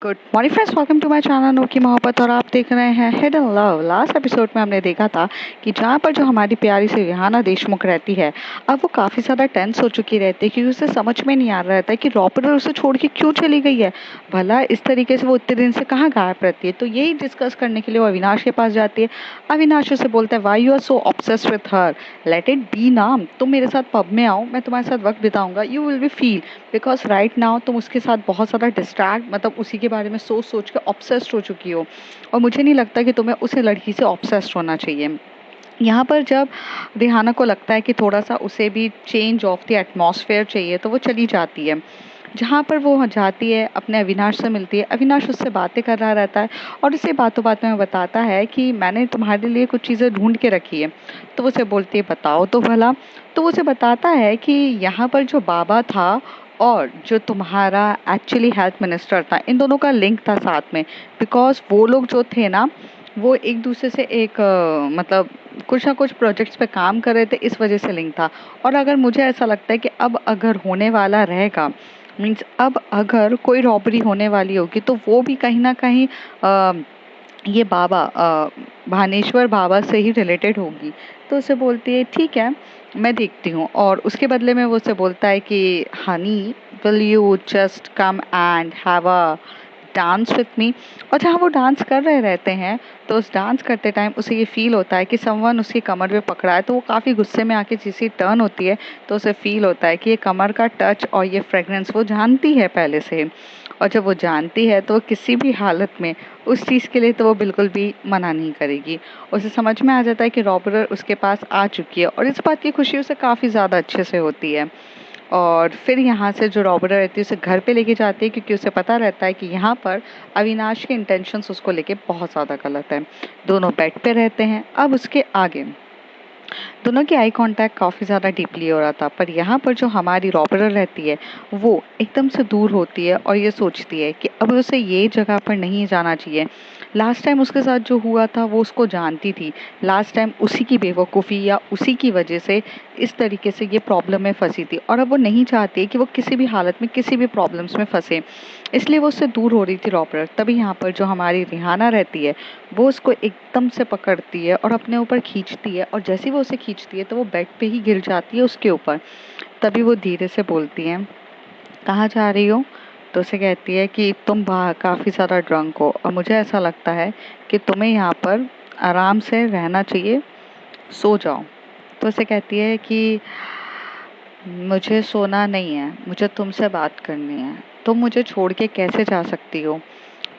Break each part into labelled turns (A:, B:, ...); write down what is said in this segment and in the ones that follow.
A: Good morning friends, welcome to my channel नो की मोहब्बत। और आप देख रहे हैं हिडन लव। लास्ट एपिसोड में हमने देखा था कि जहाँ पर जो हमारी प्यारी सी रिहाना देशमुख रहती है, अब वो काफ़ी ज़्यादा टेंस हो चुकी रहती है क्योंकि उसे समझ में नहीं आ रहा रहता है कि रॉबर्ट उसे छोड़ के क्यों चली गई है। भला इस तरीके से वो इतने दिन से कहाँ गायब रहती है। तो यही डिस्कस करने के लिए वो अविनाश के पास जाती है। अविनाश उसे बोलता है, why you are so obsessed with her, let it be नाम। तुम मेरे साथ पब में आओ, मैं तुम्हारे साथ वक्त बिताऊंगा, you will be feel, because right now तुम उसके साथ बहुत ज़्यादा डिस्ट्रैक्ट, मतलब उसी के बारे में सोच सोच के ऑब्सेस्ड हो चुकी हो। और मुझे नहीं लगता कि तुम्हें उसे लड़की से ऑब्सेस्ड होना चाहिए। यहाँ पर जब रिहाना को लगता है कि थोड़ा सा उसे भी चेंज ऑफ द एटमॉस्फेयर चाहिए, तो वो चली जाती है। जहाँ पर वो जाती है, अपने अविनाश से मिलती है। अविनाश उससे बातें कर रहा रहता है और उसे बातों बातों में बताता है कि मैंने तुम्हारे लिए कुछ चीज़ें ढूंढ के रखी है। तो वो उसे बोलती है, बताओ तो भला। तो वो उसे बताता है कि यहाँ पर जो बाबा था और जो तुम्हारा एक्चुअली हेल्थ मिनिस्टर था, इन दोनों का लिंक था साथ में। बिकॉज वो लोग जो थे ना, वो एक दूसरे से एक मतलब कुछ ना कुछ प्रोजेक्ट्स पे काम कर रहे थे, इस वजह से लिंक था। और अगर मुझे ऐसा लगता है कि अब अगर होने वाला रहेगा, मीन्स अब अगर कोई रॉबरी होने वाली होगी, तो वो भी कहीं ना कहीं ये बाबा भानेश्वर बाबा से ही रिलेटेड होगी। तो उसे बोलती है, ठीक है, मैं देखती हूँ। और उसके बदले में वो उसे बोलता है कि Honey, will you just come and have a dance with me. और जहाँ वो डांस कर रहे रहते हैं, तो उस डांस करते टाइम उसे ये फील होता है कि समवन उसकी कमर पे पकड़ा है। तो वो काफ़ी गुस्से में आके जैसी टर्न होती है, तो उसे फील होता है कि ये कमर का टच और ये फ्रेगरेंस वो जानती है पहले से। और जब वो जानती है, तो वो किसी भी हालत में उस चीज़ के लिए तो वो बिल्कुल भी मना नहीं करेगी। उसे समझ में आ जाता है कि रॉबर्ट उसके पास आ चुकी है, और इस बात की खुशी उसे काफ़ी ज़्यादा अच्छे से होती है। और फिर यहाँ से जो रॉबर्ट रहती है, उसे घर पे लेके जाती है, क्योंकि उसे पता रहता है कि यहाँ पर अविनाश के इंटेंशंस उसको लेके बहुत ज़्यादा गलत है। दोनों बेड पे रहते हैं। अब उसके आगे दोनों की आई कांटेक्ट काफ़ी ज़्यादा डीपली हो रहा था, पर यहाँ पर जो हमारी रॉबर्ट रहती है, वो एकदम से दूर होती है और ये सोचती है कि अब उसे ये जगह पर नहीं जाना चाहिए। लास्ट टाइम उसके साथ जो हुआ था, वो उसको जानती थी। लास्ट टाइम उसी की बेवकूफ़ी या उसी की वजह से इस तरीके से ये प्रॉब्लम में फंसी थी, और अब वो नहीं चाहती कि वो किसी भी हालत में किसी भी प्रॉब्लम्स में फंसे। इसलिए वो उससे दूर हो रही थी रॉबर्ट। तभी यहाँ पर जो हमारी रिहाना रहती है, वो उसको एकदम से पकड़ती है और अपने ऊपर खींचती है। और जैसे ही वो उसे खींचती है, तो वो बेड पे ही गिर जाती है उसके ऊपर। तभी वो धीरे से बोलती है, कहाँ जा रही हो? तो उसे कहती है कि तुम बाहर काफ़ी ज़्यादा ड्रंक हो, और मुझे ऐसा लगता है कि तुम्हें यहाँ पर आराम से रहना चाहिए, सो जाओ। तो उसे कहती है कि मुझे सोना नहीं है, मुझे तुमसे बात करनी है। तुम मुझे छोड़ के कैसे जा सकती हो?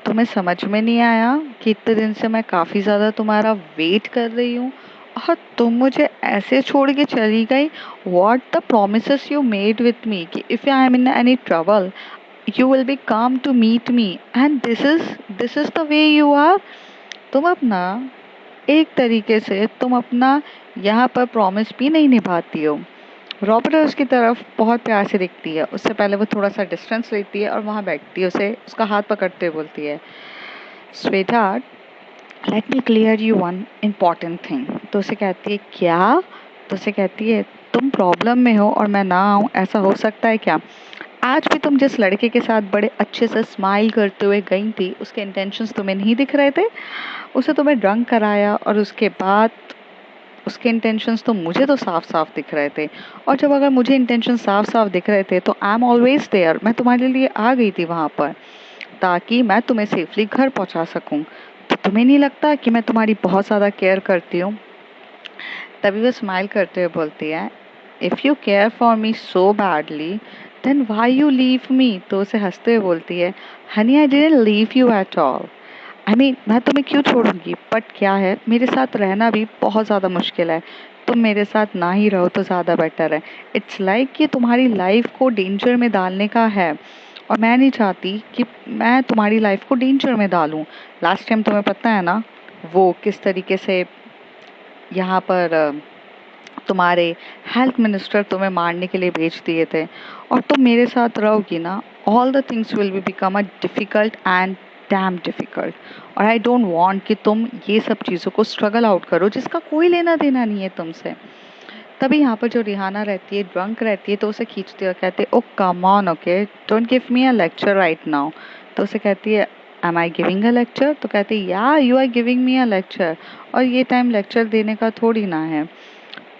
A: तुम्हें समझ में नहीं आया कि इतने दिन से मैं काफ़ी ज़्यादा तुम्हारा वेट कर रही हूँ, और तुम मुझे ऐसे छोड़ के चली गई। What the promise you made with me कि if I am in any trouble, you will be come to meet me, and this is the way you are. तुम अपना एक तरीके से तुम अपना यहाँ पर प्रॉमिस भी नहीं निभाती हो। रॉबर्ट उसकी तरफ बहुत प्यार से देखती है। उससे पहले वो थोड़ा सा डिस्टेंस लेती है और वहाँ बैठती है, उसे उसका हाथ पकड़ते हुए बोलती है, sweetheart, let me clear you one important thing. तो उसे कहती है, क्या? तो उसे कहती है, तुम प्रॉब्लम में हो और मैं ना आऊँ, ऐसा हो सकता है क्या? आज भी तुम जिस लड़के के साथ बड़े अच्छे से स्माइल करते हुए गई थी, उसके इंटेंशंस तुम्हें नहीं दिख रहे थे? उसे तुम्हें ड्रंक कराया, और उसके बाद उसके इंटेंशंस तो मुझे तो साफ साफ दिख रहे थे। और जब अगर मुझे इंटेंशन साफ साफ दिख रहे थे, तो आई एम ऑलवेज देयर, मैं तुम्हारे लिए आ गई थी वहाँ पर, ताकि मैं तुम्हें सेफली घर पहुँचा सकूँ। तो तुम्हें नहीं लगता कि मैं तुम्हारी बहुत ज़्यादा केयर करती हूँ? तभी वो स्माइल करते हुए बोलती है, if you care for me so badly, then why you leave me. तो उसे हंसते हुए बोलती है, honey, I didn't leave you at all. मैं तुम्हें क्यों छोड़ूंगी, बट क्या है, मेरे साथ रहना भी बहुत ज़्यादा मुश्किल है। तुम मेरे साथ ना ही रहो तो ज़्यादा बेटर है। इट्स लाइक कि तुम्हारी लाइफ को डेंजर में डालने का है, और मैं नहीं चाहती कि मैं तुम्हारी लाइफ को डेंजर में डालूं। लास्ट टाइम तुम्हें पता है ना, वो किस तरीके से यहाँ पर तुम्हारे हेल्थ मिनिस्टर तुम्हें मारने के लिए भेज दिए थे। और तुम मेरे साथ रहोगी ना, all the things will be become a difficult and dam difficult. और आई डोंट वांट कि तुम ये सब चीज़ों को स्ट्रगल आउट करो जिसका कोई लेना देना नहीं है तुमसे। तभी यहाँ पर जो रिहाना रहती है, ड्रंक रहती है, तो उसे खींचती है और कहते, oh come on, okay, don't give me a lecture right now. तो उसे कहती है am I giving a lecture? तो कहती है yeah you are giving me a lecture, और ये टाइम लेक्चर देने का थोड़ी ना है।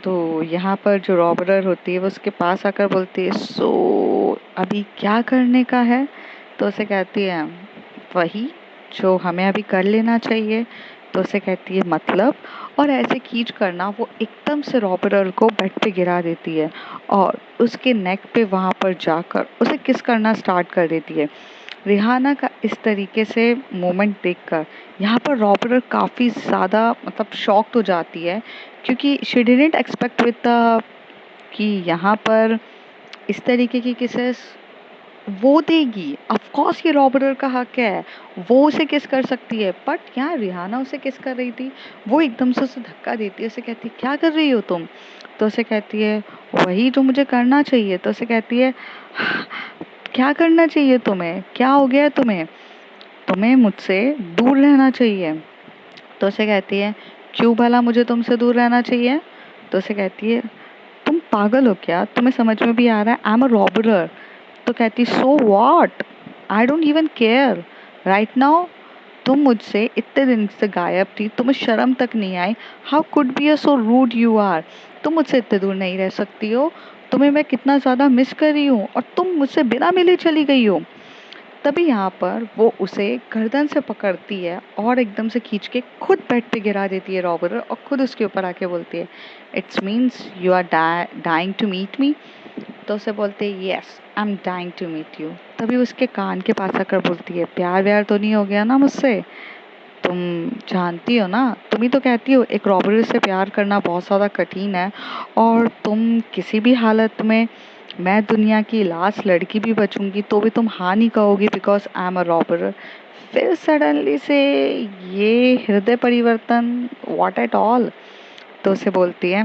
A: तो यहाँ पर जो रॉबरर होती है वो उसके पास आकर बोलती है सो अभी क्या करने का है? तो उसे कहती है वही जो हमें अभी कर लेना चाहिए। तो उसे कहती है मतलब, और ऐसे खींच करना वो एकदम से रॉबरर को बेड पे गिरा देती है और उसके नेक पे वहाँ पर जाकर उसे किस करना स्टार्ट कर देती है। रिहाना का इस तरीके से मोमेंट देखकर यहाँ पर रॉबरर काफ़ी ज़्यादा मतलब शॉक्ड हो जाती है, क्योंकि she didn't expect with the कि यहाँ पर इस तरीके की किसेस वो देगी। ऑफ कोर्स ये रॉबरर का हक है, वो उसे किस कर सकती है, बट यहाँ रिहाना उसे किस कर रही थी। वो एकदम से उसे धक्का देती है, उसे कहती है क्या कर रही हो तुम? तो उसे कहती है वही जो मुझे करना चाहिए। तो उसे कहती है क्या करना चाहिए तुम्हें, क्या हो गया है तुम्हें? तुम्हें मुझसे दूर रहना चाहिए। तो उसे कहती है क्यों भला मुझे तुमसे दूर रहना चाहिए? तो उसे कहती है तुम पागल हो क्या, तुम्हें समझ में भी आ रहा है आई एम अ रॉबरर? तो कहती so what, I don't even care right now. तुम मुझसे इतने दिन से गायब थी, तुम्हें शर्म तक नहीं आई? How could be a so rude you are, तुम मुझसे इतने दूर नहीं रह सकती हो, तुम्हें मैं कितना ज़्यादा मिस कर रही हूँ और तुम मुझसे बिना मिले चली गई हो। तभी यहाँ पर वो उसे गर्दन से पकड़ती है और एकदम से खींच के खुद बेड पे गिरा देती है रॉबरर, और खुद उसके ऊपर आके बोलती है it's means you are dying to meet me. तो उसे बोलते हैं yes I am dying to meet you. तभी उसके कान के पास आकर बोलती है प्यार व्यार तो नहीं हो गया ना मुझसे? तुम जानती हो ना, तुम ही तो कहती हो एक रॉबरी से प्यार करना बहुत ज़्यादा कठिन है, और तुम किसी भी हालत में मैं दुनिया की लास्ट लड़की भी बचूंगी तो भी तुम हाँ नहीं कहोगी because I am a robber. फिर सडनली से ये हृदय परिवर्तन, व्हाट एट ऑल? तो उसे बोलती है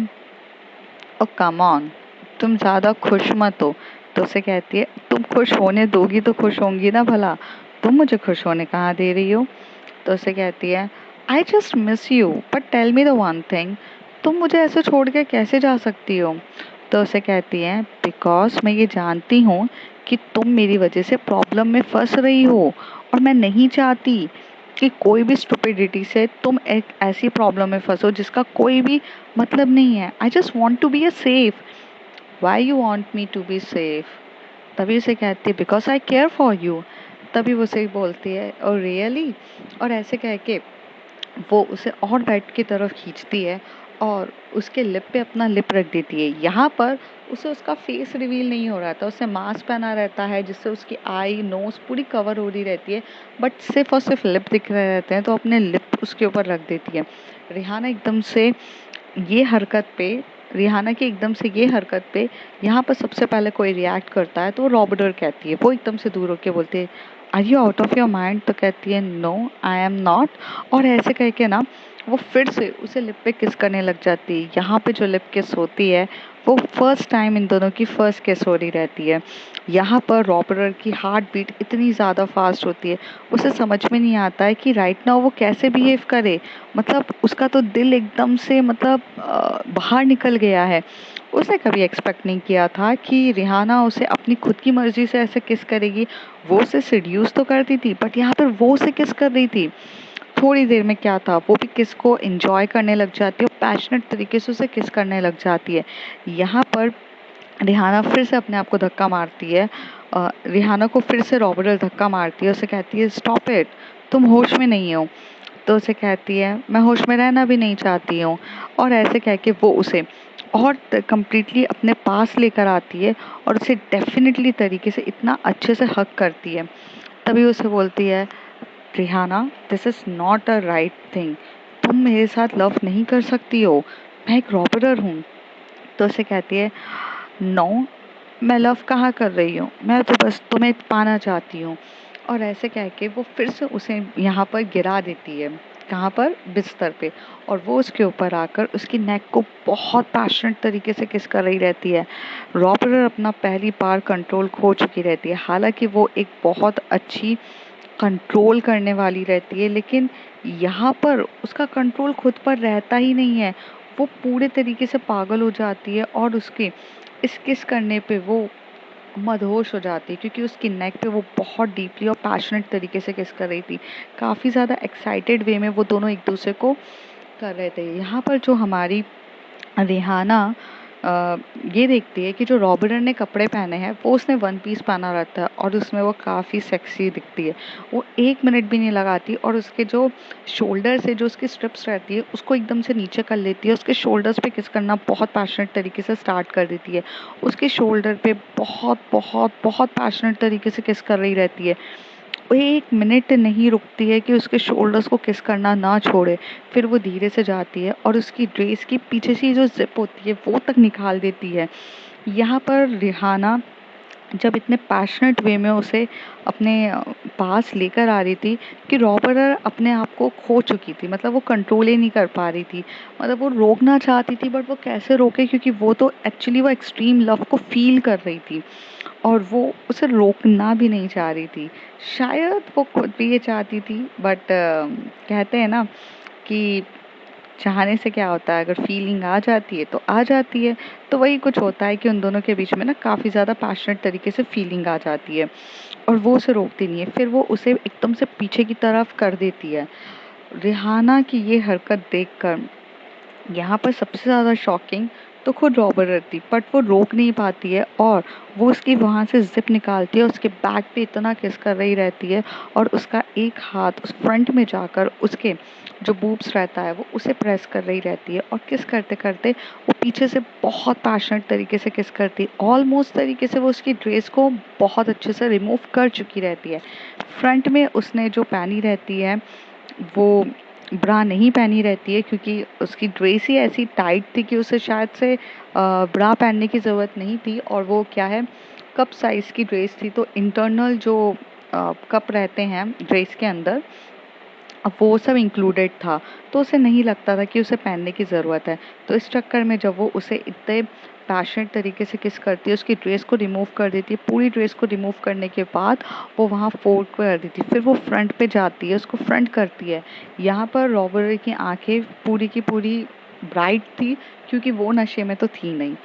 A: ओ कम ऑन, तुम ज़्यादा खुश मत हो। तो उसे कहती है तुम खुश होने दोगी तो खुश होंगी ना भला, तुम मुझे खुश होने कहाँ दे रही हो? तो उसे कहती है I just miss you but tell me the one thing, तुम मुझे ऐसे छोड़ के कैसे जा सकती हो? तो उसे कहती है बिकॉज मैं ये जानती हूँ कि तुम मेरी वजह से प्रॉब्लम में फंस रही हो, और मैं नहीं चाहती कि कोई भी स्टुपिडिटी से तुम एक ऐसी प्रॉब्लम में फंसो जिसका कोई भी मतलब नहीं है। I just want to be a safe. Why you want me to be safe? तभी उसे कहती है because I care for you. तभी वो उसे बोलती है और रियली, और ऐसे कह के वो उसे और बेड की तरफ खींचती है और उसके लिप पे अपना लिप रख देती है। यहाँ पर उसे उसका फेस रिवील नहीं हो रहा था, उसे मास्क पहना रहता है जिससे उसकी आई नोज पूरी कवर हो रही रहती है, बट सिर्फ और सिर्फ लिप दिख रहे रहते हैं, तो अपने लिप उसके ऊपर रख देती है। रिहाना एकदम से ये हरकत पे रिहाना की एकदम से ये हरकत पे यहाँ पर सबसे पहले कोई रिएक्ट करता है तो वो रॉबर्टर कहती है। वो एकदम से दूर होके बोलती है are you out of your mind? तो कहती है नो आई एम नॉट। और ऐसे कह के ना वो फिर से उसे लिप पे किस करने लग जाती है। यहाँ पे जो लिप किस होती है वो फर्स्ट टाइम इन दोनों की फर्स्ट किस हो रही रहती है। यहाँ पर रॉबरर की हार्ट बीट इतनी ज़्यादा फास्ट होती है, उसे समझ में नहीं आता है कि राइट नाउ वो कैसे बिहेव करे। मतलब उसका तो दिल एकदम से मतलब बाहर निकल गया है। उसने कभी एक्सपेक्ट नहीं किया था कि रिहाना उसे अपनी खुद की मर्जी से ऐसे किस करेगी। वो उसे सिड्यूस तो करती थी बट यहाँ पर वो उसे किस कर रही थी। थोड़ी देर में क्या था, वो भी किस को एंजॉय करने लग जाती है और पैशनेट तरीके से उसे किस करने लग जाती है। यहाँ पर रिहाना फिर से अपने आप को धक्का मारती है। रिहाना को फिर से रॉबर्ट धक्का मारती है, उसे कहती है स्टॉप इट, तुम होश में नहीं हो। तो उसे कहती है मैं होश में रहना भी नहीं चाहती हूँ। और ऐसे कह के वो उसे और कम्प्लीटली अपने पास लेकर आती है और उसे डेफिनेटली तरीके से इतना अच्छे से हक करती है। तभी उसे बोलती है Rihana this is not a right thing, तुम मेरे साथ लव नहीं कर सकती हो, मैं एक रॉबरर हूँ। तो उसे कहती है नो, मैं लव कहाँ कर रही हूँ, मैं तो बस तुम्हें पाना चाहती हूँ। और ऐसे कह के वो फिर से उसे यहाँ पर गिरा देती है, कहाँ पर, बिस्तर पे। और वो उसके ऊपर आकर उसकी नेक को बहुत पैशनेट तरीके से किस कर रही रहती है। रॉबरर अपना पहली बार कंट्रोल खो चुकी रहती है, हालांकि वो एक बहुत अच्छी कंट्रोल करने वाली रहती है, लेकिन यहाँ पर उसका कंट्रोल खुद पर रहता ही नहीं है। वो पूरे तरीके से पागल हो जाती है और उसके इस किस करने पे वो मदहोश हो जाती है, क्योंकि उसकी नेक पे वो बहुत डीपली और पैशनेट तरीके से किस कर रही थी। काफ़ी ज़्यादा एक्साइटेड वे में वो दोनों एक दूसरे को कर रहे थे। यहाँ पर जो हमारी रिहाना ये देखती है कि जो रॉबर्ट ने कपड़े पहने हैं वो उसने वन पीस पहना रहता है और उसमें वो काफ़ी सेक्सी दिखती है। वो 1 मिनट भी नहीं लगाती और उसके जो शोल्डर से जो उसकी स्ट्रिप्स रहती है उसको एकदम से नीचे कर लेती है। उसके शोल्डर्स पे किस करना बहुत पैशनेट तरीके से स्टार्ट कर देती है। उसके शोल्डर पे बहुत बहुत बहुत पैशनेट तरीके से किस कर रही रहती है। वो 1 मिनट नहीं रुकती है कि उसके शोल्डर्स को किस करना ना छोड़े। फिर वो धीरे से जाती है और उसकी ड्रेस की पीछे से जो ज़िप होती है वो तक निकाल देती है। यहाँ पर रिहाना जब इतने पैशनेट वे में उसे अपने पास लेकर आ रही थी कि रॉबर्ट अपने आप को खो चुकी थी। मतलब वो कंट्रोल ही नहीं कर पा रही थी। मतलब वो रोकना चाहती थी बट वो कैसे रोके, क्योंकि वो तो एक्चुअली वो एक्सट्रीम लव को फील कर रही थी और वो उसे रोकना भी नहीं चाह रही थी। शायद वो खुद भी ये चाहती थी बट कहते हैं ना कि चाहने से क्या होता है, अगर फीलिंग आ जाती है तो आ जाती है। तो वही कुछ होता है कि उन दोनों के बीच में ना काफ़ी ज़्यादा पैशनेट तरीके से फीलिंग आ जाती है और वो उसे रोकती नहीं है। फिर वो उसे एकदम से पीछे की तरफ कर देती है। रिहाना की ये हरकत देखकर यहाँ पर सबसे ज़्यादा शॉकिंग तो खुद रॉबर्ट थी, बट वो रोक नहीं पाती है और वो उसकी वहाँ से जिप निकालती है, उसके बैक पे इतना किस कर रही रहती है और उसका एक हाथ उस फ्रंट में जाकर उसके जो बूब्स रहता है वो उसे प्रेस कर रही रहती है और किस करते करते वो पीछे से बहुत पैशनेट तरीके से किस करती है। ऑलमोस्ट तरीके से वो उसकी ड्रेस को बहुत अच्छे से रिमूव कर चुकी रहती है। फ्रंट में उसने जो पहनी रहती है वो ब्रा नहीं पहनी रहती है, क्योंकि उसकी ड्रेस ही ऐसी टाइट थी कि उसे शायद से ब्रा पहनने की ज़रूरत नहीं थी। और वो क्या है, कप साइज़ की ड्रेस थी, तो इंटरनल जो कप रहते हैं ड्रेस के अंदर वो सब इंक्लूडेड था। तो उसे नहीं लगता था कि उसे पहनने की ज़रूरत है। तो इस चक्कर में जब वो उसे इतने पैशनेट तरीके से किस करती है, उसकी ड्रेस को रिमूव कर देती है। पूरी ड्रेस को रिमूव करने के बाद वो वहाँ फोल्ड कर देती है। फिर वो फ्रंट पे जाती है, उसको फ्रंट करती है। यहाँ पर रॉबर्ट की आंखें पूरी की पूरी ब्राइट थी, क्योंकि वो नशे में तो थी नहीं।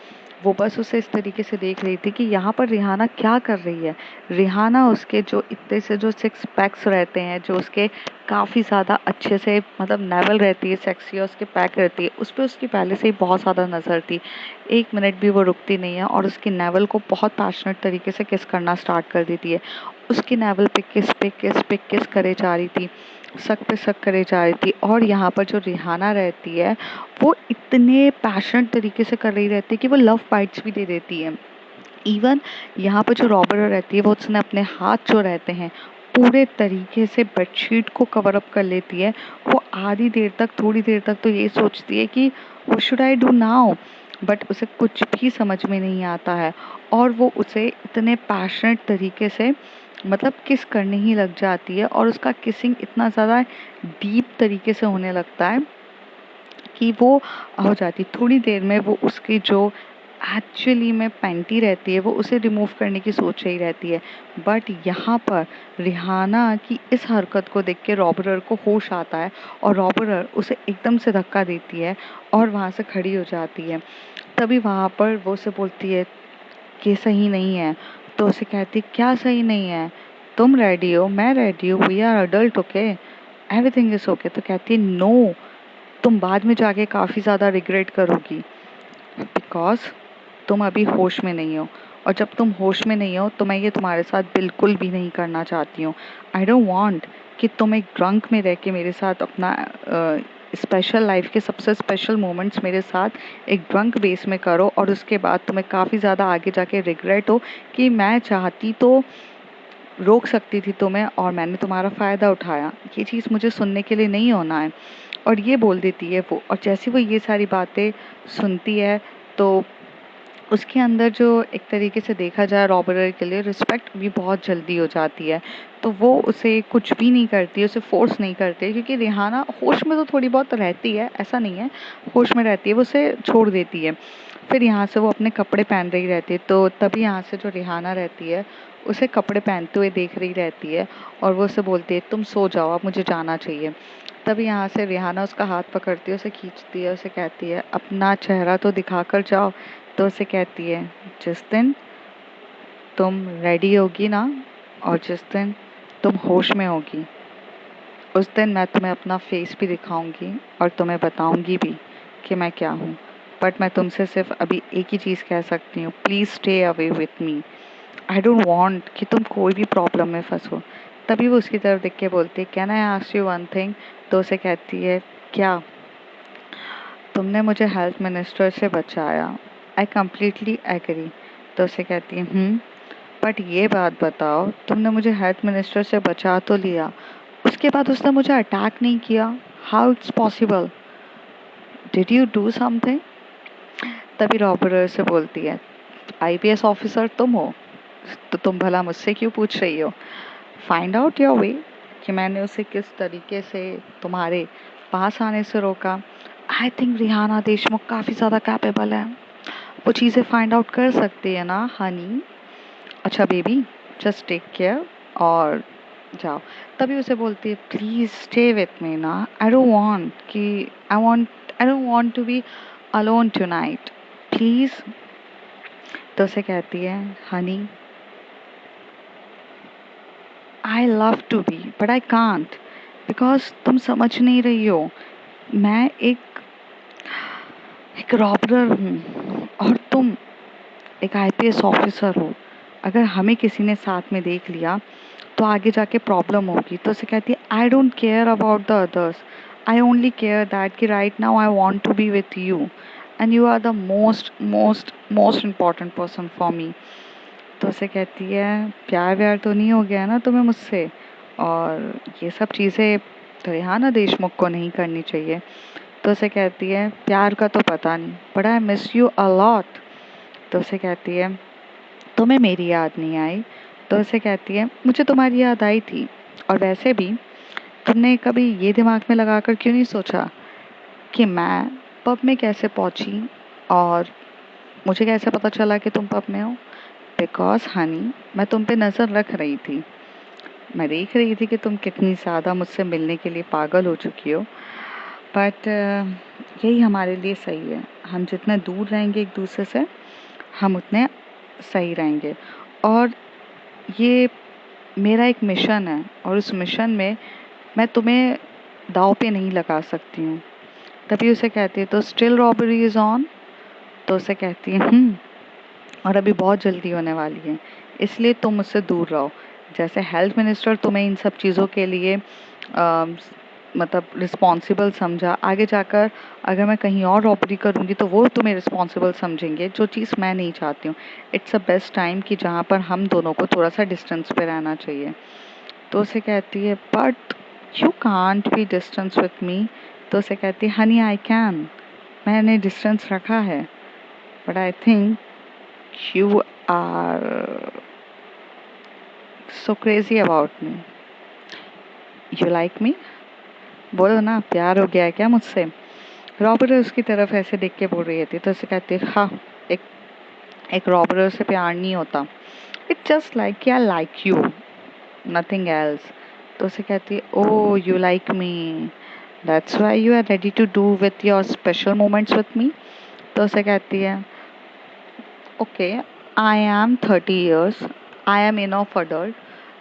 A: वो बस उसे इस तरीके से देख रही थी कि यहाँ पर रिहाना क्या कर रही है। रिहाना उसके जो इतने से जो सिक्स पैक्स रहते हैं, जो उसके काफ़ी ज़्यादा अच्छे से मतलब नेवल रहती है सेक्सी और उसके पैक रहती है, उस पर उसकी पहले से ही बहुत ज़्यादा नज़र थी। 1 मिनट भी वो रुकती नहीं है और उसकी नेवल को बहुत पैशनेट तरीके से किस करना स्टार्ट कर देती है। उसकी नेवल पे किस पे किस पे किस करे जा रही थी, सक पे सक करे जा रही थी। और यहाँ पर जो रिहाना रहती है वो इतने पैशनेट तरीके से कर रही रहती है कि वो लव बाइट्स भी दे देती है। इवन यहाँ पर जो रॉबर्ट रहती है वो उसने अपने हाथ जो रहते हैं पूरे तरीके से बेडशीट को कवर अप कर लेती है। वो आधी देर तक थोड़ी देर तक तो ये सोचती है कि what should I do now, but उसे कुछ भी समझ में नहीं आता है और वो उसे इतने पैशनेट तरीके से मतलब किस करने ही लग जाती है और उसका किसिंग इतना ज़्यादा डीप तरीके से होने लगता है कि वो हो जाती। थोड़ी देर में वो उसकी जो एक्चुअली में पैंटी रहती है वो उसे रिमूव करने की सोच रही रहती है। बट यहाँ पर रिहाना की इस हरकत को देख के रॉबर्ट को होश आता है और रॉबर्ट उसे एकदम से धक्का देती है और वहाँ से खड़ी हो जाती है। तभी वहाँ पर वो उसे बोलती है कि सही नहीं है। तो उसे कहती है क्या सही नहीं है, तुम रेडी हो, मैं रेडी हूँ, we are adult, okay, everything is okay. तो कहती है नो, तुम बाद में जाके काफ़ी ज़्यादा रिग्रेट करोगी, बिकॉज तुम अभी होश में नहीं हो और जब तुम होश में नहीं हो तो मैं ये तुम्हारे साथ बिल्कुल भी नहीं करना चाहती हूँ। आई डोंट वांट कि तुम एक ड्रंक में रह के मेरे साथ अपना स्पेशल लाइफ के सबसे स्पेशल मोमेंट्स मेरे साथ एक ड्रंक बेस में करो और उसके बाद तुम्हें काफ़ी ज़्यादा आगे जाके रिग्रेट हो कि मैं चाहती तो रोक सकती थी तुम्हें और मैंने तुम्हारा फ़ायदा उठाया। ये चीज़ मुझे सुनने के लिए नहीं होना है। और ये बोल देती है वो। और जैसे वो ये सारी बातें सुनती है तो उसके अंदर जो एक तरीके से देखा जाए रॉबर्ट के लिए रिस्पेक्ट भी बहुत जल्दी हो जाती है। तो वो उसे कुछ भी नहीं करती, उसे फोर्स नहीं करती, क्योंकि रिहाना होश में तो थोड़ी बहुत रहती है, ऐसा नहीं है, होश में रहती है, वो उसे छोड़ देती है। फिर यहाँ से वो अपने कपड़े पहन रही रहती है तो तभी यहाँ से जो रिहाना रहती है उसे कपड़े पहनते हुए देख रही रहती है और वो उसे बोलती है तुम सो जाओ, अब मुझे जाना चाहिए। तभी यहाँ से रिहाना उसका हाथ पकड़ती है, उसे खींचती है, उसे कहती है अपना चेहरा तो दिखा कर जाओ। तो उसे कहती है जिस दिन तुम रेडी होगी ना, और जिस दिन तुम होश में होगी उस दिन मैं तुम्हें अपना फेस भी दिखाऊंगी और तुम्हें बताऊंगी भी कि मैं क्या हूँ। बट मैं तुमसे सिर्फ अभी एक ही चीज़ कह सकती हूँ, please stay away with me. I don't want कि तुम कोई भी प्रॉब्लम में फंसो। तभी वो उसकी तरफ देख के बोलती है, can I ask you one thing? तो उसे कहती है, क्या? तुमने मुझे हेल्थ मिनिस्टर से बचाया, आई कम्प्लीटली एग्री। तो उसे कहती है, बट ये बात बताओ, तुमने मुझे हेल्थ मिनिस्टर से बचा तो लिया, उसके बाद उसने मुझे अटैक नहीं किया। How it's possible? Did you do something? तभी रॉबर्ट से बोलती है, आईपीएस ऑफिसर तुम हो तो तुम भला मुझसे क्यों पूछ रही हो? फाइंड आउट योर वे, कि मैंने उसे किस तरीके से तुम्हारे पास आने से रोका। आई थिंक रिहाना देशमुख काफ़ी ज़्यादा कैपेबल है, वो चीज़ें फाइंड आउट कर सकती है ना हनी। अच्छा बेबी, जस्ट टेक केयर और जाओ। तभी उसे बोलती है, प्लीज़ स्टे विथ मी ना, आई डोंट वांट कि I don't want to be alone tonight, please. तो उसे कहती है, honey I love to be but I can't, because तुम समझ नहीं रही हो, मैं एक एक रॉबरर हूँ और तुम एक आईपीएस ऑफिसर हो। अगर हमें किसी ने साथ में देख लिया तो आगे जाके प्रॉब्लम होगी। तो उसे कहती है, I don't care about the others, I only care that कि right now I want to be with you and you are the most most most important person for me. तो उसे कहती है, प्यार व्यार तो नहीं हो गया ना तुम्हें मुझसे? और ये सब चीज़ें तो रिहाना देशमुख को नहीं करनी चाहिए। तो उसे कहती है, प्यार का तो पता नहीं, but I miss you a lot. तो उसे कहती है, तुम्हें मेरी याद नहीं आई? तो उसे कहती है, मुझे तुम्हारी याद आई थी, और वैसे भी तुमने कभी ये दिमाग में लगाकर क्यों नहीं सोचा कि मैं पब में कैसे पहुंची और मुझे कैसे पता चला कि तुम पब में हो? बिकॉज हनी, मैं तुम पे नज़र रख रही थी, मैं देख रही थी कि तुम कितनी ज़्यादा मुझसे मिलने के लिए पागल हो चुकी हो। बट यही हमारे लिए सही है, हम जितने दूर रहेंगे एक दूसरे से हम उतने सही रहेंगे। और ये मेरा एक मिशन है और उस मिशन में मैं तुम्हें दाव पे नहीं लगा सकती हूँ। तभी उसे कहती है, तो स्टिल रॉबरी इज़ ऑन? तो उसे कहती है, और अभी बहुत जल्दी होने वाली है, इसलिए तुम मुझसे दूर रहो। जैसे हेल्थ मिनिस्टर तुम्हें इन सब चीज़ों के लिए मतलब रिस्पॉन्सिबल समझा, आगे जाकर अगर मैं कहीं और रॉबरी करूँगी तो वो तुम्हें रिस्पॉन्सिबल समझेंगे, जो चीज़ मैं नहीं चाहती हूँ। इट्स अ बेस्ट टाइम कि जहाँ पर हम दोनों को थोड़ा सा डिस्टेंस पे रहना चाहिए। तो उसे कहती है, but you can't be distance with me. तो उसे कहती है, हनी आई कैन, मैंने डिस्टेंस रखा है, but I think you are so crazy about me. You like me? बोलो ना, प्यार हो गया है क्या मुझसे? रॉबर्ट उसकी तरफ ऐसे देख के बोल रही थी। तो उसे कहती है, हाँ, एक एक रॉबर्ट से प्यार नहीं होता, इट्स जस्ट लाइक कि I like you, nothing else. तो उसे कहती है, oh you like me, that's why you are ready to do with your special moments with me. तो उसे कहती है, okay, I am 30 years, I am enough adult,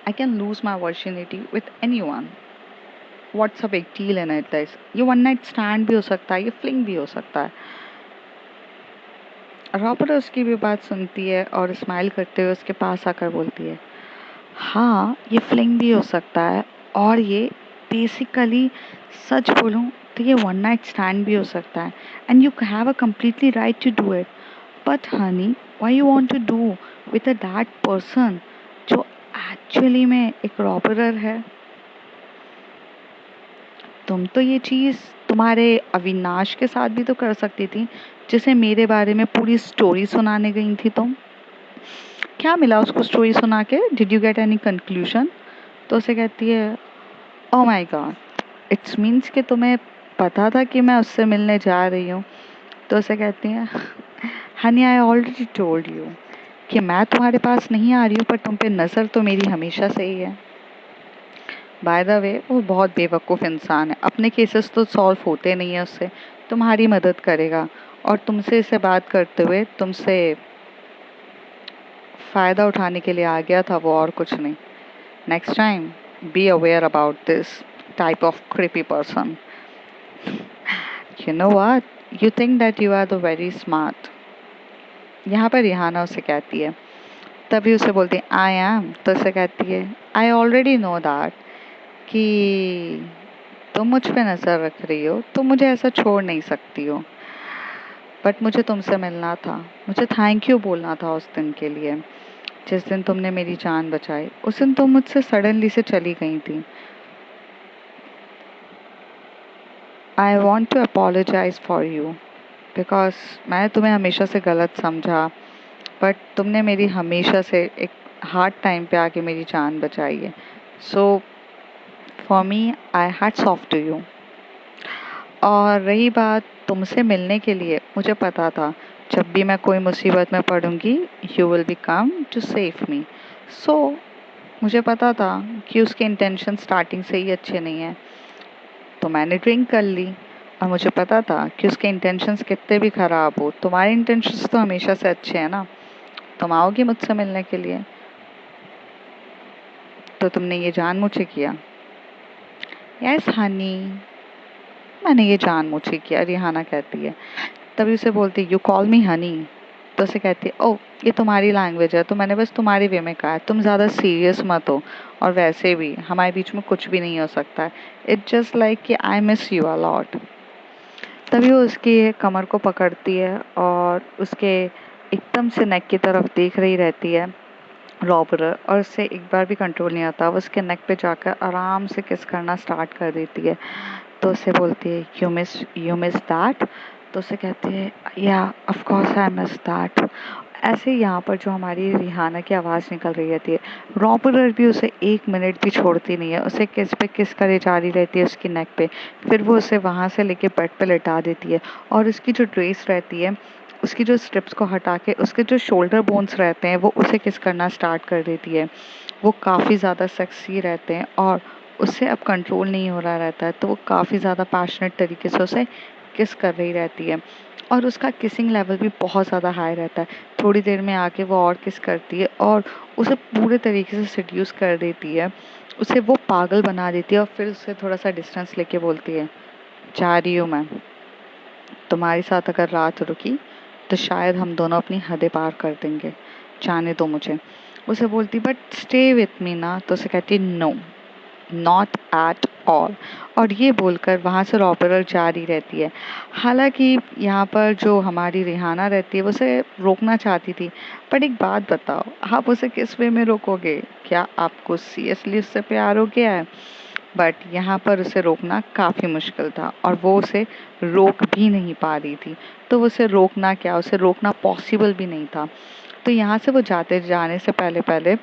A: I can lose my virginity with anyone, what's a big deal in it? ये one night stand भी हो सकता है, ये फ्लिंग भी हो सकता है। रॉबर्ट उसकी भी बात सुनती है और स्माइल करते हुए उसके पास आकर बोलती है, हाँ, ये फ्लिंग भी हो सकता है, और ये बेसिकली सच बोलूँ तो ये वन नाइट स्टैंड भी हो सकता है, and you have a completely right to do it. But honey, why you want to do with a that person जो एक्चुअली में एक रॉबरर है? तुम तो ये चीज़ तुम्हारे अविनाश के साथ भी तो कर सकती थी, जिसे मेरे बारे में पूरी स्टोरी सुनाने गई थी तुम। क्या मिला उसको स्टोरी सुना के? Did you get any conclusion? तो उसे कहती है, oh my God, it's means कि तुम्हें पता था कि मैं उससे मिलने जा रही हूँ। तो उसे कहती है, honey I already told you कि मैं तुम्हारे पास नहीं आ रही हूँ, पर तुम पे नज़र तो मेरी हमेशा से ही है। बाय द वे, वो बहुत बेवकूफ़ इंसान है, अपने केसेस तो सॉल्व होते नहीं है उससे, तुम्हारी मदद करेगा और तुमसे इसे बात करते हुए तुमसे फ़ायदा उठाने के लिए आ गया था वो, और कुछ नहीं। Next time be aware about this type of creepy person. You know what? You think that you are the very smart. यहाँ पर रिहाना उसे कहती है, तभी उसे बोलती है आई एम, तो उसे कहती है आई ऑलरेडी नो दैट कि तुम मुझ पे नज़र रख रही हो, तुम मुझे ऐसा छोड़ नहीं सकती हो, बट मुझे तुमसे मिलना था, मुझे थैंक यू बोलना था उस दिन के लिए जिस दिन तुमने मेरी जान बचाई। उस दिन तुम मुझसे सडनली से चली गई थी। I want to apologise for you because मैंने तुम्हें हमेशा से गलत समझा, बट तुमने मेरी हमेशा से एक हार्ड टाइम पे आके मेरी जान बचाई है। So for me I hats off to you. और रही बात तुमसे मिलने के लिए, मुझे पता था जब भी मैं कोई मुसीबत में पड़ूंगी you will be come to save me. So मुझे पता था कि उसके इंटेंशन स्टार्टिंग से ही अच्छे नहीं हैं, तो मैंने ड्रिंक कर ली। और मुझे पता था कि उसके इंटेंशंस कितने भी ख़राब हो, तुम्हारे इंटेंशंस तो हमेशा से अच्छे हैं ना, तुम आओगी मुझसे मिलने के लिए, तो तुमने ये जानबूझ किया। यस हनी, मैंने ये जानबूझ किया, रिहाना कहती है। तभी उसे बोलती यू कॉल मी हनी, तो उसे कहती है ओह ये तुम्हारी लैंग्वेज है, तो मैंने बस तुम्हारे वे में कहा है, तुम ज़्यादा सीरियस मत हो, और वैसे भी हमारे बीच में कुछ भी नहीं हो सकता है। इट्स जस्ट लाइक कि I miss you a lot. तभी वो उसकी कमर को पकड़ती है और उसके एकदम से नेक की तरफ देख रही रहती है रॉबर, और उससे एक बार भी कंट्रोल नहीं आता, वो उसके नेक पे जाकर आराम से किस करना स्टार्ट कर देती है। तो उसे बोलती है यू मिस दैट, तो उसे कहती है या of course I miss that. ऐसे यहाँ पर जो हमारी रिहाना की आवाज़ निकल रही रहती है, रॉबरर भी उसे एक मिनट भी छोड़ती नहीं है, उसे किस पे किस करे जा रही रहती है उसकी नेक पे। फिर वो उसे वहाँ से लेके बेड पे लेटा देती है, और उसकी जो ड्रेस रहती है उसकी जो स्ट्रिप्स को हटा के उसके जो शोल्डर बोन्स रहते हैं वो उसे किस करना स्टार्ट कर देती है। वो काफ़ी ज़्यादा सेक्सी रहते हैं और उससे अब कंट्रोल नहीं हो रहा रहता है, तो वो काफ़ी ज़्यादा पैशनेट तरीके से उसे किस कर रही रहती है, और उसका किसिंग लेवल भी बहुत ज़्यादा हाई रहता है। थोड़ी देर में आके वो और किस करती है और उसे पूरे तरीके से सेड्यूस कर देती है, उसे वो पागल बना देती है, और फिर उससे थोड़ा सा डिस्टेंस लेके बोलती है जा रही हूँ मैं, तुम्हारे साथ अगर रात रुकी तो शायद हम दोनों अपनी हदें पार कर देंगे, जाने दो मुझे। उसे बोलती बट स्टे विथ मी ना, तो उसे कहती नो नॉट एट ऑल, और ये बोलकर वहाँ से रॉबरर जारी रहती है। हालांकि यहाँ पर जो हमारी रिहाना रहती है वो उसे रोकना चाहती थी, पर एक बात बताओ, आप उसे किस वे में रोकोगे? क्या आपको सीरियसली उससे प्यार हो गया है? बट यहाँ पर उसे रोकना काफ़ी मुश्किल था, और वो उसे रोक भी नहीं पा रही थी। तो उसे रोकना क्या, उसे रोकना पॉसिबल भी नहीं था। तो यहाँ से वो जाने से पहले पहले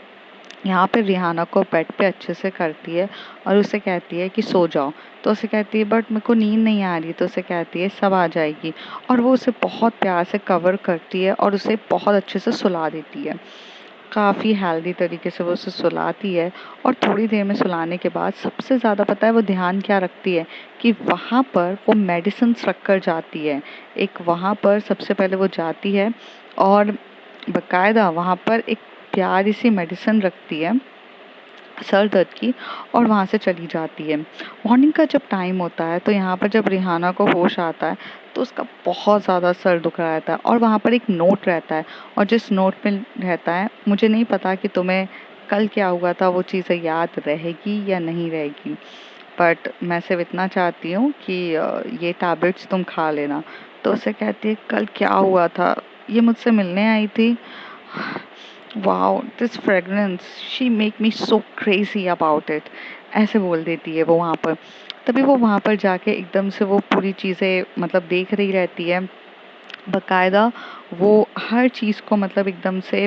A: यहाँ पे रिहाना को बेड पे अच्छे से करती है और उसे कहती है कि सो जाओ। तो उसे कहती है बट मेरे को नींद नहीं आ रही, तो उसे कहती है सब आ जाएगी, और वो उसे बहुत प्यार से कवर करती है और उसे बहुत अच्छे से सुला देती है। काफ़ी हेल्दी तरीके से वो उसे सुलाती है, और थोड़ी देर में सुलाने के बाद सबसे ज़्यादा पता है वो ध्यान क्या रखती है कि वहाँ पर वो मेडिसिन्स रख कर जाती है। एक वहाँ पर सबसे पहले वो जाती है और बाकायदा वहाँ पर एक प्यारी सी मेडिसिन रखती है सर दर्द की, और वहाँ से चली जाती है। मॉर्निंग का जब टाइम होता है तो यहाँ पर जब रिहाना को होश आता है तो उसका बहुत ज़्यादा सर दुख रहा रहता है, और वहाँ पर एक नोट रहता है, और जिस नोट में रहता है, मुझे नहीं पता कि तुम्हें कल क्या हुआ था वो चीज़ें याद रहेगी या नहीं रहेगी, बट मैं सिर्फ इतना चाहती हूँ कि ये टैबलेट्स तुम खा लेना। तो उसे कहती है कल क्या हुआ था, ये मुझसे मिलने आई थी, wow this fragrance, she make me so crazy about it, ऐसे बोल देती है वो वहाँ पर। तभी वो वहाँ पर जाके एकदम से वो पूरी चीज़ें मतलब देख रही रहती है बकायदा, वो हर चीज़ को मतलब एकदम से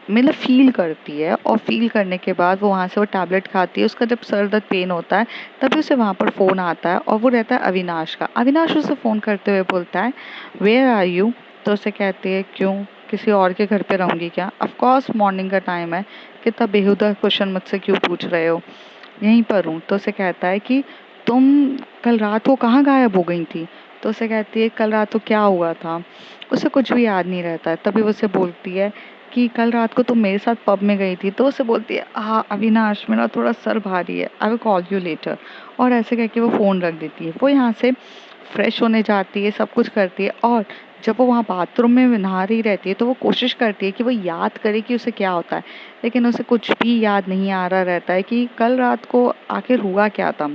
A: मतलब फील करती है, और फील करने के बाद वो वहाँ से वो टैबलेट खाती है। उसका जब सर दर्द पेन होता है तभी उसे वहाँ पर फ़ोन आता है, और वो रहता है अविनाश का। अविनाश उसे फ़ोन करते हुए बोलता है वेयर आर यू, तो उसे कहते हैं क्यों, किसी और के घर पे रहूँगी क्या? ऑफ कोर्स मॉर्निंग का टाइम है, कितना बेहुदा क्वेश्चन मुझसे क्यों पूछ रहे हो, यहीं पर हूँ। तो उसे कहता है कि तुम कल रात को कहाँ गायब हो गई थी? तो उसे कहती है कल रात को क्या हुआ था, उसे कुछ भी याद नहीं रहता है। तभी वो उसे बोलती है कि कल रात को तुम मेरे साथ पब में गई थी। तो उसे बोलती है, हाँ अविनाश मेरा थोड़ा सर भारी है, I will call you later. और ऐसे कह के वो फ़ोन रख देती है। वो यहाँ से फ्रेश होने जाती है, सब कुछ करती है। और जब वो वहाँ बाथरूम में नहा रही रहती है तो वो कोशिश करती है कि वो याद करे कि उसे क्या होता है, लेकिन उसे कुछ भी याद नहीं आ रहा रहता है कि कल रात को आखिर हुआ क्या था।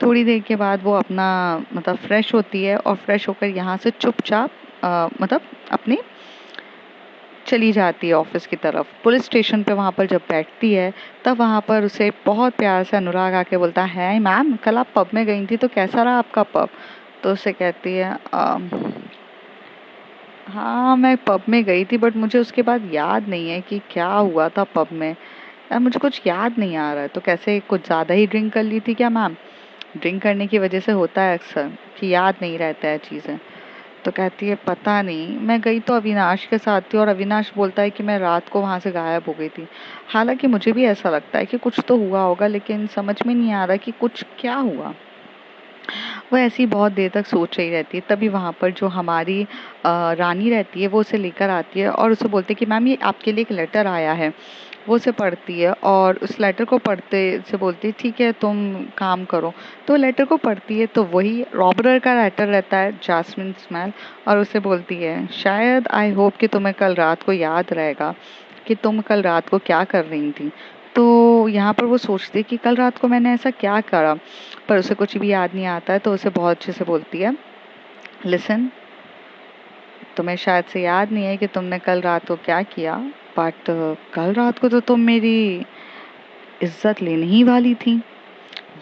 A: थोड़ी देर के बाद वो अपना मतलब फ्रेश होती है और फ्रेश होकर यहाँ से चुपचाप मतलब अपनी चली जाती है ऑफिस की तरफ। पुलिस स्टेशन पे वहाँ पर जब बैठती है तब वहाँ पर उसे बहुत प्यार से अनुराग आके बोलता है, मैम कल आप पब में गई थी तो कैसा रहा आपका पब? तो उसे कहती है, हाँ मैं पब में गई थी बट मुझे उसके बाद याद नहीं है कि क्या हुआ था पब में। यार मुझे कुछ याद नहीं आ रहा है। तो कैसे कुछ ज़्यादा ही ड्रिंक कर ली थी क्या मैम? ड्रिंक करने की वजह से होता है अक्सर कि याद नहीं रहता है चीज़ें। तो कहती है पता नहीं, मैं गई तो अविनाश के साथ थी और अविनाश बोलता है कि मैं रात को वहाँ से गायब हो गई थी। हालांकि मुझे भी ऐसा लगता है कि कुछ तो हुआ होगा, लेकिन समझ में नहीं आ रहा कि कुछ क्या हुआ। वो ऐसी बहुत देर तक सोच रही रहती है। तभी वहाँ पर जो हमारी रानी रहती है वो उसे लेकर आती है और उसे बोलती है कि मैम ये आपके लिए एक लेटर आया है। वो उसे पढ़ती है और उस लेटर को पढ़ते से बोलती है ठीक है तुम काम करो। तो लेटर को पढ़ती है तो वही रॉबरर का लेटर रहता है, जास्मिन स्मेल। और उसे बोलती है शायद आई होप कि तुम्हें कल रात को याद रहेगा कि तुम कल रात को क्या कर रही थी। तो यहाँ पर वो सोचती है कि कल रात को मैंने ऐसा क्या करा, पर उसे कुछ भी याद नहीं आता है। तो उसे बहुत अच्छे से बोलती है, लिसन तुम्हें शायद से याद नहीं है कि तुमने कल रात को क्या किया, बट कल रात को तो तुम मेरी इज्जत लेने ही वाली थी।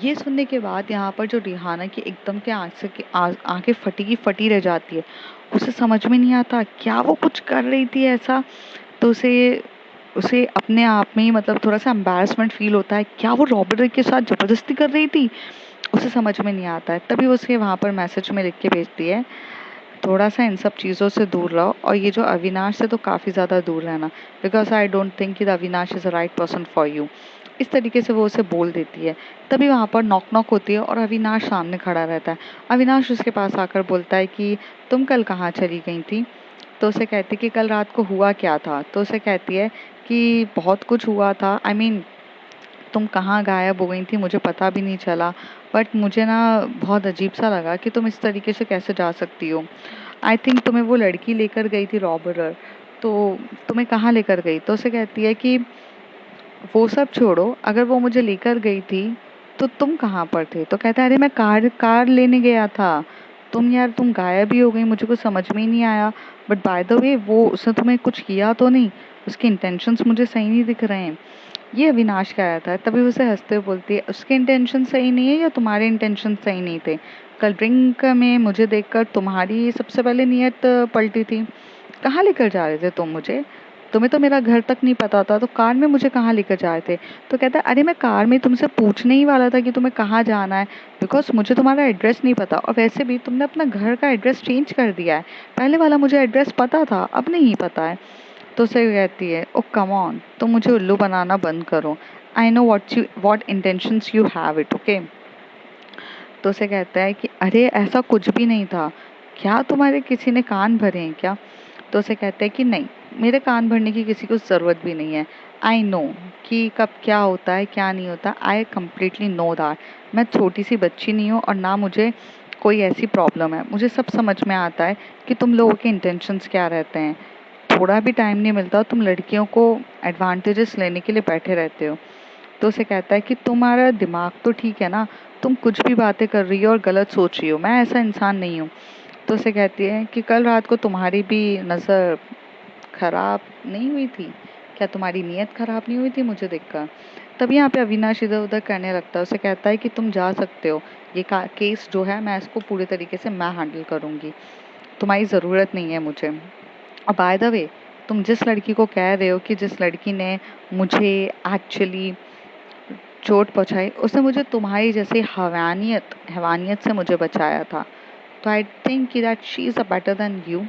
A: ये सुनने के बाद यहाँ पर जो रिहाना की एकदम से आँख से आंखें फटी की फटी रह जाती है। उसे समझ में नहीं आता क्या वो कुछ कर रही थी ऐसा। तो उसे उसे अपने आप में ही मतलब थोड़ा सा एम्बैरसमेंट फील होता है, क्या वो रॉबर्ट के साथ जबरदस्ती कर रही थी? उसे समझ में नहीं आता है। तभी वो उसे वहाँ पर मैसेज में लिख के भेजती है, थोड़ा सा इन सब चीज़ों से दूर रहो और ये जो अविनाश से तो काफ़ी ज़्यादा दूर रहना, बिकॉज आई डोंट थिंक कि the Avinash is a right person for you. इस तरीके से वो उसे बोल देती है। तभी वहाँ पर नॉक नॉक होती है और अविनाश सामने खड़ा रहता है। अविनाश उसके पास आकर बोलता है कि तुम कल कहाँ चली गई थी? तो उसे कहती कि कल रात को हुआ क्या था? तो उसे कहती है कि बहुत कुछ हुआ था, आई मीन तुम कहाँ गायब हो गई थी मुझे पता भी नहीं चला, बट मुझे ना बहुत अजीब सा लगा कि तुम इस तरीके से कैसे जा सकती हो। आई थिंक तुम्हें वो लड़की लेकर गई थी रॉबरर, तो तुम्हें कहाँ लेकर गई? तो उसे कहती है कि वो सब छोड़ो, अगर वो मुझे लेकर गई थी तो तुम कहाँ पर थे? तो कहता है अरे मैं कार कार लेने गया था। तुम यार तुम गायब ही हो गई, मुझे कुछ समझ में ही नहीं आया। बट बाय द वे वो उसने तुम्हें कुछ किया तो नहीं? उसके इंटेंशंस मुझे सही नहीं दिख रहे हैं। ये अविनाश का आया था। तभी उसे हंसते हुए बोलती है उसके इंटेंशन सही नहीं है या तुम्हारे इंटेंशन सही नहीं थे? कल ड्रिंक में मुझे देखकर तुम्हारी सबसे पहले नीयत पलटी थी। कहाँ लेकर जा रहे थे तुम मुझे? तुम्हें तो मेरा घर तक नहीं पता था, तो कार में मुझे कहाँ लेकर जा रहे थे? तो कहता है अरे मैं कार में तुमसे पूछने ही वाला था कि तुम्हें कहाँ जाना है, बिकॉज मुझे तुम्हारा एड्रेस नहीं पता और वैसे भी तुमने अपना घर का एड्रेस चेंज कर दिया है। पहले वाला मुझे एड्रेस पता था, अब नहीं पता है। तो उसे कहती है ओ कम ऑन, तुम मुझे उल्लू बनाना बंद करो। I know what intentions you have it, okay. तो उसे कहता है कि अरे ऐसा कुछ भी नहीं था, क्या तुम्हारे किसी ने कान भरे हैं क्या? तो उसे कहते हैं कि नहीं, मेरे कान भरने की किसी को ज़रूरत भी नहीं है। आई नो कि कब क्या होता है क्या नहीं होता, आई कम्प्लीटली नो दैट। मैं छोटी सी बच्ची नहीं हूँ और ना मुझे कोई ऐसी प्रॉब्लम है। मुझे सब समझ में आता है कि तुम लोगों के इंटेंशंस क्या रहते हैं। थोड़ा भी टाइम नहीं मिलता, तुम लड़कियों को एडवांटेजेस लेने के लिए बैठे रहते हो। तो उसे कहता है कि तुम्हारा दिमाग तो ठीक है ना, तुम कुछ भी बातें कर रही हो और गलत सोच रही हो, मैं ऐसा इंसान नहीं हूँ। तो उसे कहती है कि कल रात को तुम्हारी भी नज़र खराब नहीं हुई थी क्या? तुम्हारी नीयत खराब नहीं हुई थी मुझे देखकर? तभी यहाँ पे अविनाश इधर उधर करने लगता है। उसे कहता है कि तुम जा सकते हो, ये केस जो है मैं इसको पूरे तरीके से मैं हैंडल करूँगी, तुम्हारी ज़रूरत नहीं है मुझे। और बाय द वे, तुम जिस लड़की को कह रहे हो कि जिस लड़की ने मुझे एक्चुअली चोट पहुँचाई, उसने मुझे तुम्हारी जैसे हवानियत हैवानियत से मुझे बचाया था। तो आई थिंक कि that she is a better than you.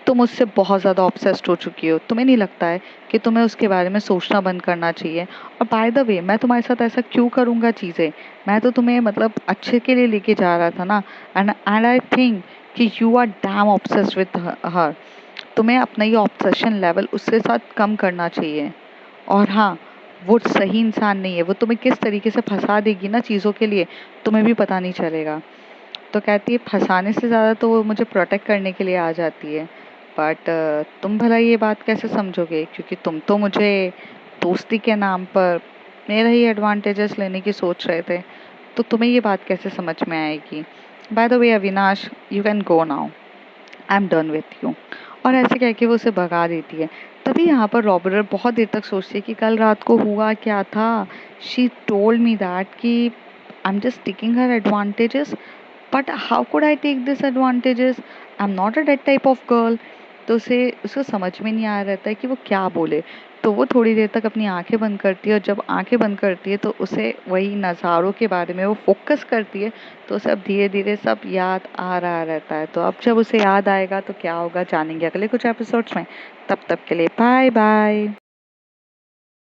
A: तुम उससे बहुत ज़्यादा ऑब्सेस्ड हो चुकी हो, तुम्हें नहीं लगता है कि तुम्हें उसके बारे में सोचना बंद करना चाहिए? और बाय द वे, मैं तुम्हारे साथ ऐसा क्यों करूँगा चीज़ें? मैं तो तुम्हें मतलब अच्छे के लिए लेके जा रहा था ना। एंड आई थिंक कि you are damn obsessed with her. तुम्हें अपना ये ऑब्सेशन लेवल उसके साथ कम करना चाहिए। और हाँ, वो सही इंसान नहीं है, वो तुम्हें किस तरीके से फंसा देगी ना चीज़ों के लिए, तुम्हें भी पता नहीं चलेगा। तो कहती है फंसाने से ज़्यादा तो वो मुझे प्रोटेक्ट करने के लिए आ जाती है। बट तुम भला ये बात कैसे समझोगे, क्योंकि तुम तो मुझे दोस्ती के नाम पर मेरा ही एडवांटेजेस लेने की सोच रहे थे। तो तुम्हें ये बात कैसे समझ में आएगी? By the way Avinash, you can go now, I am done with you. और ऐसे कह के वो उसे भगा देती है। तभी यहाँ पर रॉबर्ट बहुत देर तक सोचती है कि कल रात को हुआ क्या था। शी टोल्ड मी दैट कि I am just taking her advantages, but how could I take this advantages, I am not a date type of girl. तो उसे उसको समझ में नहीं आ रहता है कि वो क्या बोले। तो वो थोड़ी देर तक अपनी आंखें बंद करती है, और जब आंखें बंद करती है तो उसे वही नज़ारों के बारे में वो फोकस करती है। तो उसे अब धीरे धीरे सब याद आ रहा रहता है। तो अब जब उसे याद आएगा तो क्या होगा जानेंगे अगले कुछ एपिसोड्स में। तब तक के लिए बाय बाय।